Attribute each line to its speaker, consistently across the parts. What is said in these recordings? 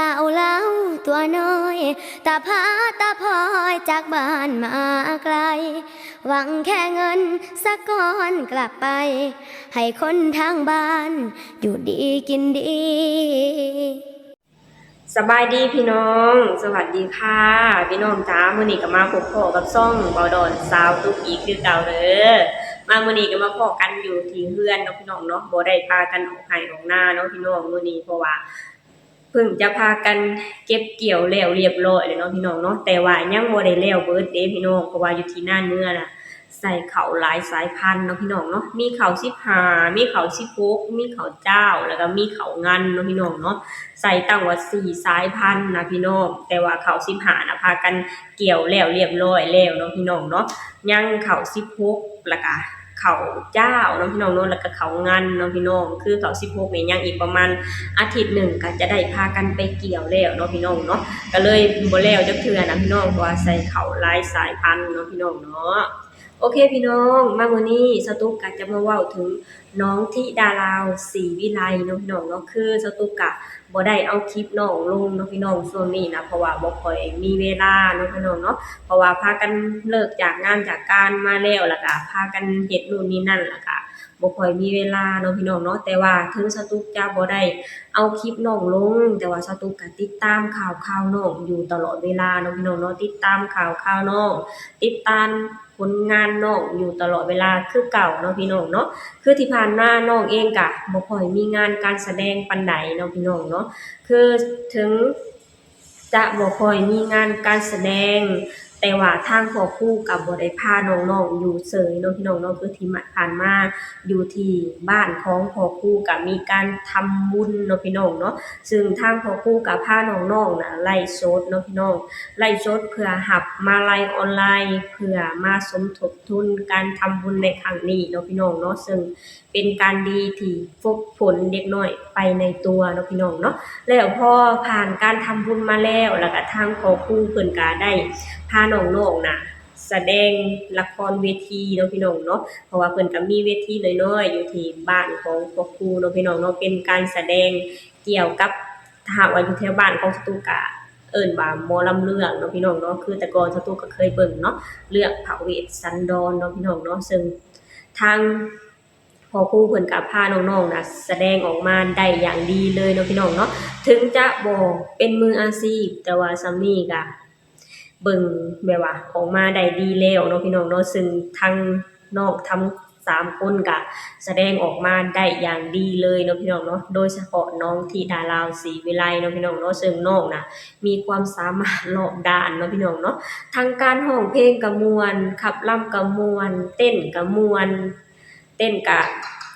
Speaker 1: าวเล่าตัวน้อยตาพาตาพลอยจากบ้านมาไกลหวังแค่เงินสักก้อนกลับไปให้คนทางบ้านอยู่ดีกินดี
Speaker 2: สบายดีพี่น้องสวัสดีค่ะพี่น้องจ้ามื้อนี้ก็มาพบพ่อกับซ่องเบาดอนสาวตุ๊กอีกคือเก่าเด้อมามื้อนี้ก็มาพ้อกันอยู่ที่เฮือนเนาะพี่น้องเนาะบ่ได้พากันออกไร่ออกนาเนาะพี่น้องมื้อนี้เพราะว่าเพิ่งจะพากันเก็บเกี่ยวแล้วเรียบร้อยเลยเนาะพี่น้องเนาะแต่ว่ายังบ่ได้แล้วเบิดเด้พี่น้องเพราะว่าอยู่ที่นาเนื้อน่ะใส่ข้าวหลายสายพันธุ์เนาะพี่น้องเนาะมีข้าว15มีข้าว16มีข้าวเจ้าแล้วก็มีข้าวงันเนาะพี่น้องเนาะใส่ตั้งว่า4สายพันธุ์นะพี่น้องแต่ว่าข้าว15น่ะพากันเกี่ยวแล้วเรียบร้อยแล้วเนาะพี่น้องเนาะยังข้าว16แล้วก็ข้าวเจ้าเนาะพี่น้องเนาะแล้วก็ข้าวงันเนาะพี่น้องคือข้าว16นี่ยังอีกประมาณอาทิตย์หนึ่งก็จะได้พากันไปเกี่ยวแล้วเนาะพี่น้องเนาะก็เลยบ่แล้วจักเทื่อนะพี่น้องเพราะว่าใส่ข้าวหลายสายพันธุ์เนาะพี่น้องเนาะโอเคพี่น้องมามื้อนี้สตุ๊กก็จะมาเว้าถึงน้องธิดาราวศรีวิไลเนาะพี่น้องเนาะคือสตุ๊กก็บ่ได้เอาคลิปน้องลงเนาะพี่น้องช่วงนี้นะเพราะว่าบ่ค่อยมีเวลาเนาะพี่น้องเนาะเพราะว่าพากันเลิกจากงานจากการมาแล้วก็พากันเฮ็ดนู่นนี่นั่นแล้วก็บ่ค่อยมีเวลาเนาะพี่น้องเนาะแต่ว่าถึงสตุ๊กจะบ่ได้เอาคลิปน้องลงแต่ว่าสตุ๊กก็ติดตามข่าวน้องอยู่ตลอดเวลาเนาะพี่น้องเนาะติดตามข่าวน้องติดตามผลงานน้องอยู่ตลอดเวลาคือเก่าเนาะพี่น้องเนาะคือที่ผ่านมาน้องเองก็บ่ค่อยมีงานการแสดงปานใดเนาะพี่น้องเนาะคือถึงจะบ่ค่อยมีงานการแสดงแต่ว่าทางพ่อครูก็บ่ได้พาน้องๆอยู่เฉยเนาะพี่น้องเนาะคือที่ผ่านมาอยู่ที่บ้านของพ่อครูก็มีการทำบุญเนาะพี่น้องเนาะซึ่งทางพ่อครูก็พาน้องๆน่ะไลฟ์สดเนาะพี่น้องไลฟ์สดเพื่อรับมาลัยออนไลน์เพื่อมาสมทบทุนการทำบุญในครั้งนี้เนาะพี่น้องเนาะซึ่งเป็นการดีที่ฝึกฝนเด็กน้อยไปในตัวเนาะพี่น้องเนาะแล้วพอผ่านการทำบุญมาแล้วก็ทางพ่อครูเพิ่นก็ได้พาน้องๆน่ะแสดงละครเวทีเนาะพี่น้องเนาะเพราะว่าเพิ่นก็มีเวทีน้อยๆอยู่ที่บ้านของพ่อครูเนาะพี่น้องเนาะเป็นการแสดงเกี่ยวกับถ้าหากว่าอยู่แถวบ้านของสตูก็เอิ้นว่าหมอลำเรื่องเนาะพี่น้องเนาะคือแต่ก่อนสตูก็เคยเบิ่งเนาะเรื่องพระเวสสันดรเนาะพี่น้องเนาะซึ่งทางพ่อครูเพิ่นก็พาน้องๆน่ะแสดงออกมาได้อย่างดีเลยเนาะพี่น้องเนาะถึงจะบ่เป็นมืออาชีพแต่ว่าส่ำนี้ก็เบิ่งแบบว่าออกมาได้ดีแล้วเนาะพี่น้องเนาะซึ่งทั้งน้องทั้ง3คนก็แสดงออกมาได้อย่างดีเลยเนาะพี่น้องเนาะโดยเฉพาะน้องธิดาราวศรีวิไลเนาะพี่น้องเนาะซึ่งน้องน่ะมีความสามารถรอบด้านเนาะพี่น้องเนาะทั้งการร้องเพลงก็ม่วนขับรำก็ม่วนเต้นก็ม่วนเต้นก็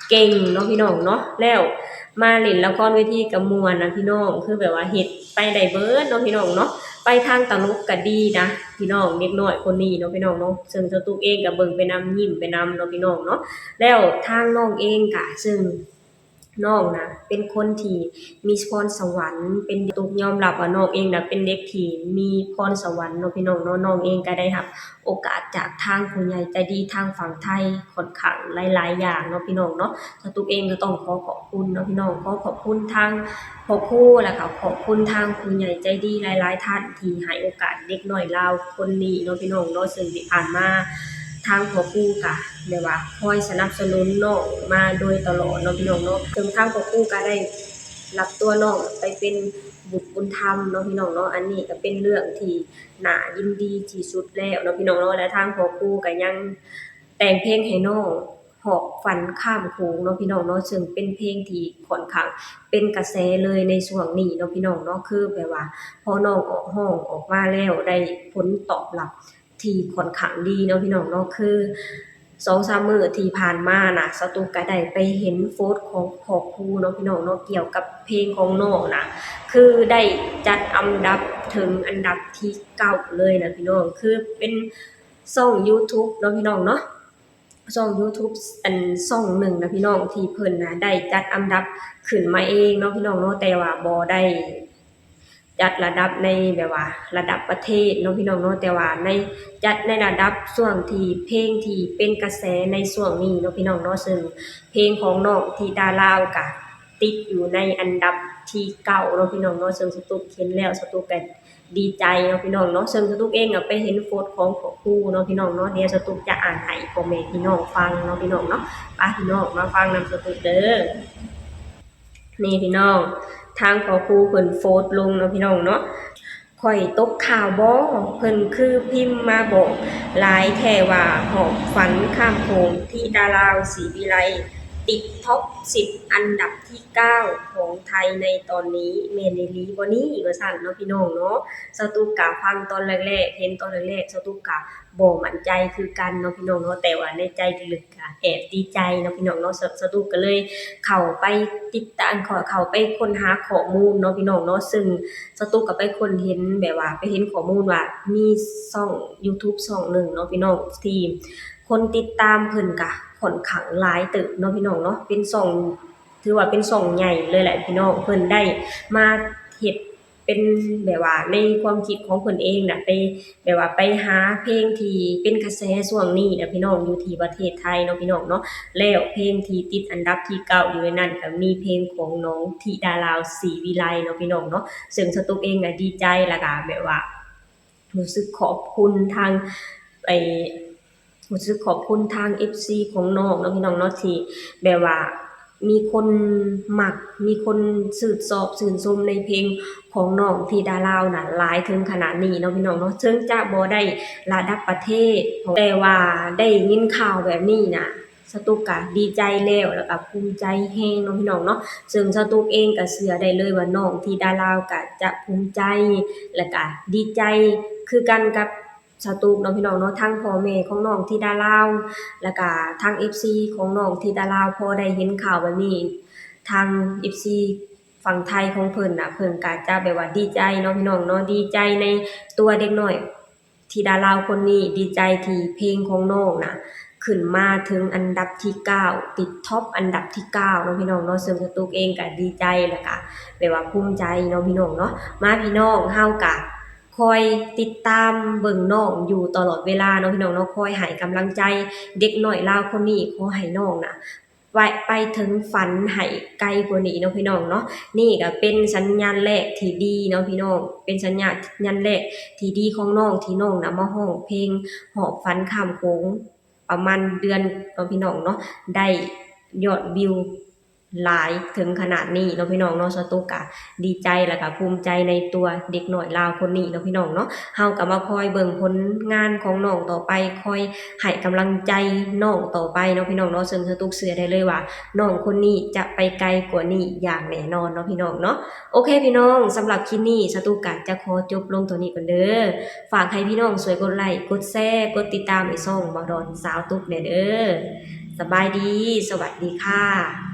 Speaker 2: เก่งเนาะพี่น้องเนาะแล้วมาเล่นละครเวทีก็ม่วนนะพี่น้องคือแบบว่าเฮ็ดไปได้เบิดเนาะพี่น้องเนาะไปทางตลกก็ดีนะพี่น้องเด็กน้อยคนนี้เนาะพี่น้องเนาะซึ่งเจ้าตุ๊กเองก็เบิ่งไปนำยิ้มไปนำเนาะพี่น้องเนาะแล้วทางน้องเองก็ซึ่งน้องน่ะเป็นคนที่มีพรสวรรค์เป็นตุ๊กยอมรับว่าน้องเองน่ะเป็นเด็กที่มีพรสวรรค์เนาะพี่น้องเนาะน้องเองก็ได้รับโอกาสจากทางผู้ใหญ่ใจดีทางฝั่งไทยค่อนข้างหลายๆอย่างเนาะพี่น้องเนาะเจ้าตุ๊กเองก็ต้องขอขอบคุณเนาะพี่น้องขอบคุณทางพ่อครูแล้วก็ขอบคุณทางผู้ใหญ่ใจดีหลายๆท่านที่ให้โอกาสเด็กน้อยลาวคนนี้เนาะพี่น้องเนาะซึ่งที่ผ่านมาทางพ่อครูก็ได้ว่าคอยสนับสนุนน้องมาโดยตลอดเนาะพี่น้องเนาะซึ่งทางพ่อครูก็ได้รับตัวน้องไปเป็นบุตรบุญธรรมเนาะพี่น้องเนาะอันนี้ก็เป็นเรื่องที่น่ายินดีที่สุดแล้วเนาะพี่น้องเนาะและทางพ่อครูก็ยังแต่งเพลงให้น้องหอบฝันข้ามโขงเนาะพี่น้องเนาะซึ่งเป็นเพลงที่ค่อนข้างเป็นกระแสเลยในช่วงนี้เนาะพี่น้องเนาะคือแบบว่าพอน้องออกห้องออกมาแล้วได้ผลตอบรับที่ค่อนข้างดีเนาะพี่น้องเนาะคือ2-3มื้อที่ผ่านมาน่ะสตุ๊กก็ได้ไปเห็นโพสต์ของพ่อครูเนาะพี่น้องเนาะเกี่ยวกับเพลงของน้องน่ะคือได้จัดอันดับถึงอันดับที่9เลยนะพี่น้องคือเป็นช่อง YouTube เนาะพี่น้องเนาะ ช่อง YouTube ช่องหนึ่งนะพี่น้องที่เพิ่นน่ะได้จัดอันดับขึ้นมาเองเนาะพี่น้องเนาะแต่ว่าบ่ได้จัดระดับในแบบว่าระดับประเทศเนาะพี่น้องเนาะแต่ว่าในจัดในระดับช่วงที่เพลงที่เป็นกระแสในช่วงนี้เนาะพี่น้องเนาะซึ่งเพลงของน้องธิดาราวก็ติดอยู่ในอันดับ ที่เก่าเนาะพี่น้องเนาะซึ่งสตุกเห็นแล้วสตุกก็ดีใจเนาะพี่น้องเนาะซึ่งสตุกเองก็ไปเห็นโพสต์ของพ่อครูเนาะพี่น้องเนาะเดี๋ยวสตุกจะอ่านให้พ่อแม่พี่น้องฟังเนาะพี่น้องเนาะไปพี่น้องมาฟังนำสตุกเด้อนี่พี่น้องทางพ่อครูเพิ่นโพสต์ลงเนาะพี่น้องเนาะข่อยตกข่าวบ่เพิ่นคือพิมพ์มาบอกหลายแท้ว่าหอบฝันข้ามโขงที่ดาราวศรีวิไลติดท็อป10อันดับที่9ของไทยในตอนนี้แม่นอีหลีบ่นี่ว่าซั่นเนาะพี่น้องเนาะสตุกก็ฟังตอนแรกๆเห็นตอนแรกๆสตุกก็บ่มั่นใจคือกันเนาะพี่น้องเนาะแต่ว่าในใจลึกๆก็แอบดีใจเนาะพี่น้องเนาะสตุกก็เลยเข้าไปติดตามเข้าไปค้นหาข้อมูลเนาะพี่น้องเนาะซึ่งสตุกก็ไปค้นเห็นแบบว่าไปเห็นข้อมูลว่ามีช่อง YouTube ช่องหนึ่งเนาะพี่น้องที่คนติดตามเพิ่นก็ค่อนข้างหลายเติบเนาะพี่น้องเนาะเป็นช่องถือว่าเป็นช่องใหญ่เลยแหละพี่น้องเพิ่นได้มาเฮ็ดเป็นแบบว่าในความคิดของเพิ่นเองน่ะไปแบบว่าไปหาเพลงที่เป็นกระแสช่วงนี้น่ะพี่น้องอยู่ที่ประเทศไทยเนาะพี่น้องเนาะแล้วเพลงที่ติดอันดับที่9อยู่ในนั้นก็มีเพลงของน้องธิดาราวศรีวิไลเนาะพี่น้องเนาะซึ่งสตุกเองก็ดีใจแล้วก็แบบว่ารู้สึกขอบคุณทางไอ้ รู้สึกขอบคุณทาง FC ของน้องเนาะพี่น้องเนาะที่แบบว่ามีคนมักมีคนชื่นชมในเพลงของน้องธิดาราวน่ะหลายถึงขนาดนี้เนาะพี่น้องเนาะถึงจะบ่ได้ระดับประเทศแต่ว่าได้ยินข่าวแบบนี้น่ะสตุกก็ดีใจแล้วก็ภูมิใจแรงเนาะพี่น้องเนาะซึ่งสตุกเองก็เชื่อได้เลยว่าน้องธิดาราวก็จะภูมิใจแล้วก็ดีใจคือกันกับสตุกเนาะพี่น้องเนาะทั้งพ่อแม่ของน้องธิดาราวแล้วก็ทาง FC ของน้องธิดาราวพอได้เห็นข่าวแบบนี้ทาง FC ฝั่งไทยของเพิ่นน่ะเพิ่นก็จะแบบว่าดีใจเนาะพี่น้องเนาะดีใจในตัวเด็กน้อยธิดาราวคนนี้ดีใจที่เพลงของน้องน่ะขึ้นมาถึงอันดับที่9ติดท็อปอันดับที่9เนาะพี่น้องเนาะซึ่งสตุกเองก็ดีใจแล้วก็แบบว่าภูมิใจเนาะพี่น้องเนาะมาพี่น้องเฮาก็คอยติดตามเบิ่งน้องอยู่ตลอดเวลาเนาะพี่น้องเนาะคอยให้กำลังใจเด็กน้อยลาวคนนี้ขอให้น้องน่ะไปถึงฝันให้ไกลกว่านี้เนาะพี่น้องเนาะนี่ก็เป็นสัญญาณแรกที่ดีเนาะพี่น้องเป็นสัญญาณแรกที่ดีของน้องที่น้องน่ะมาร้องเพลงหอบฝันข้ามโขงประมาณเดือนเนาะพี่น้องเนาะได้ยอดวิวหลายถึงขนาดนี้เนาะพี่น้องเนาะสตุกก็ดีใจแล้วก็ภูมิใจในตัวเด็กน้อยลาวคนนี้เนาะพี่น้องเนาะเฮาก็มาคอยเบิ่งผลงานของน้องต่อไปคอยให้กำลังใจน้องต่อไปเนาะพี่น้องเนาะซึ่งสตุกเชื่อได้เลยว่าน้องคนนี้จะไปไกลกว่านี้อย่างแน่นอนเนาะพี่น้องเนาะโอเคพี่น้องสำหรับคลิปนี้สตุกก็จะขอจบลงตัวนี้ก่อนเด้อฝากให้พี่น้องช่วยกดไลค์กดแชร์กดติดตามไอ้ช่องบ่าวดอนสาวตุกแหน่เด้อสบายดีสวัสดีค่ะ